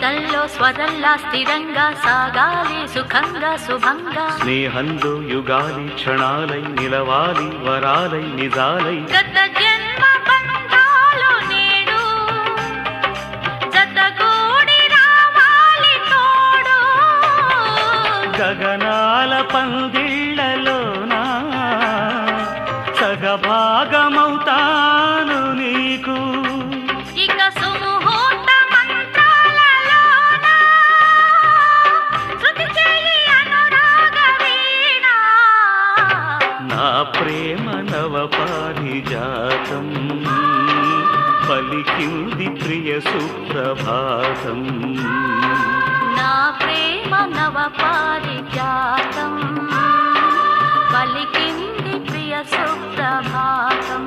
వేదంలో స్వరంలా స్థిరంగా సాగాలి సుఖంగా శుభంగా స్నేహంలో యుగాలి క్షణాలై నిలవాలి వరాలై నిజాలై గత జన్మ బంధాలు నేడు జతగూడి రావాలి తోడు గగనాల పందిళ్లలోనా సగభాగమవుతాను నీకు ఇక సుముహూర్త మంత్రాలలోన శృతి చేయి అనురాగ వీణ నా ప్రేమ నవ పారిజాతం పలికింది ప్రియ సుప్రభాతం నా ప్రేమ నవ పారిజాతం పలికింది ప్రియ సుప్రభాతం